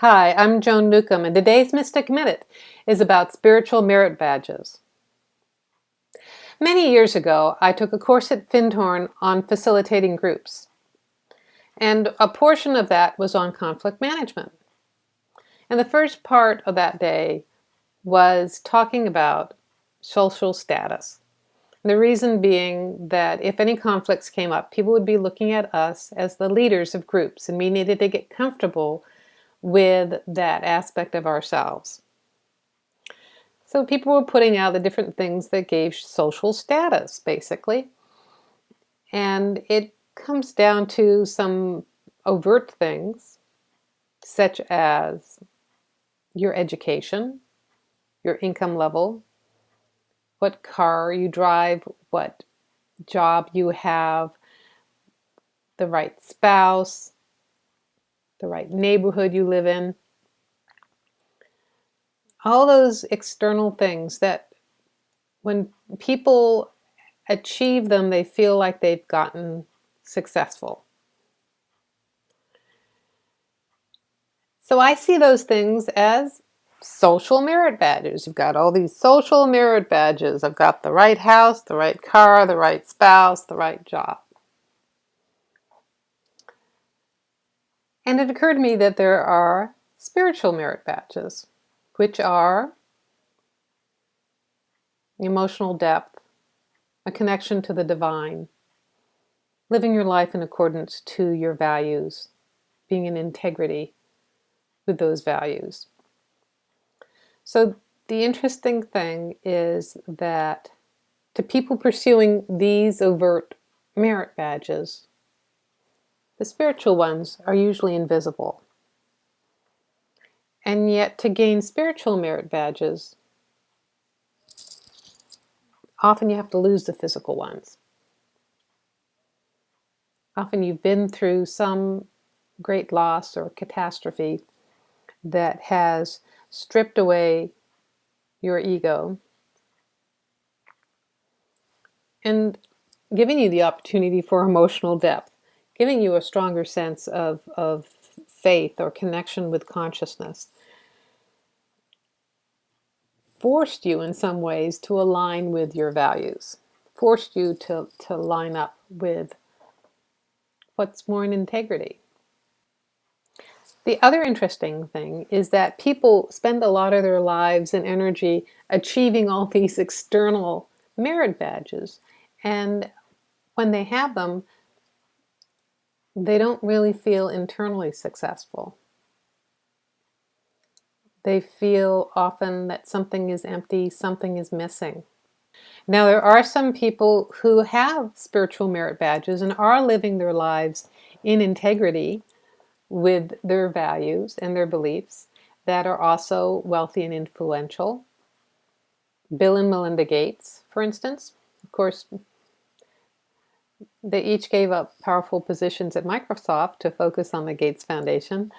Hi, I'm Joan Newcomb, and today's Mystic Minute is about spiritual merit badges. Many years ago, I took a course at Findhorn on facilitating groups, and a portion of that was on conflict management. And the first part of that day was talking about social status. The reason being that if any conflicts came up, people would be looking at us as the leaders of groups, and we needed to get comfortable with that aspect of ourselves. So people were putting out the different things that gave social status, basically. And it comes down to some overt things, such as your education, your income level, what car you drive, what job you have, the right spouse, the right neighborhood you live in. All those external things that when people achieve them, they feel like they've gotten successful. So I see those things as social merit badges. You've got all these social merit badges. I've got the right house, the right car, the right spouse, the right job. And it occurred to me that there are spiritual merit badges, which are emotional depth, a connection to the divine, living your life in accordance to your values, being in integrity with those values. So the interesting thing is that to people pursuing these overt merit badges, the spiritual ones are usually invisible. And yet to gain spiritual merit badges, often you have to lose the physical ones. Often you've been through some great loss or catastrophe that has stripped away your ego and giving you the opportunity for emotional depth, giving you a stronger sense of faith or connection with consciousness, forced you in some ways to align with your values, forced you to line up with what's more in integrity. The other interesting thing is that people spend a lot of their lives and energy achieving all these external merit badges, and when they have them, they don't really feel internally successful. They feel often that something is empty, something is missing. Now, there are some people who have spiritual merit badges and are living their lives in integrity with their values and their beliefs that are also wealthy and influential. Bill and Melinda Gates, for instance, of course, they each gave up powerful positions at Microsoft to focus on the Gates Foundation.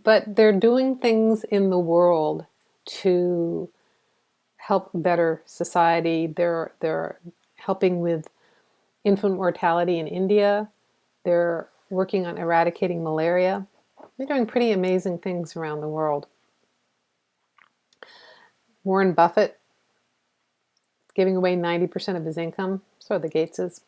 But they're doing things in the world to help better society. They're helping with infant mortality in India. They're working on eradicating malaria. They're doing pretty amazing things around the world. Warren Buffett giving away 90% of his income. So are the Gateses.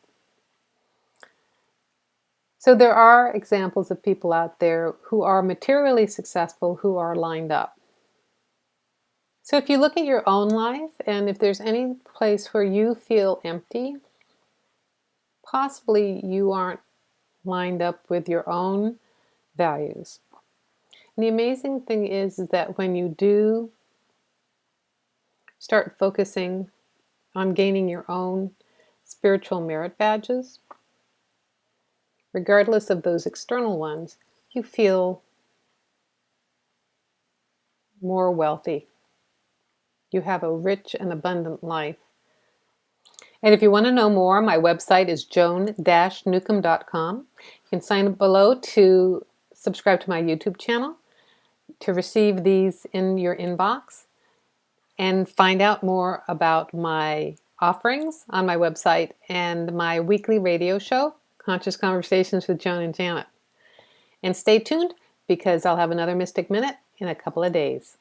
So there are examples of people out there who are materially successful, who are lined up. So if you look at your own life, and if there's any place where you feel empty, possibly you aren't lined up with your own values. And the amazing thing is that when you do start focusing on gaining your own spiritual merit badges, regardless of those external ones, you feel more wealthy. You have a rich and abundant life. And if you want to know more, my website is joan-newcomb.com. You can sign up below to subscribe to my YouTube channel, to receive these in your inbox, and find out more about my offerings on my website and my weekly radio show, Conscious Conversations with Joan and Janet. And stay tuned because I'll have another Mystic Minute in a couple of days.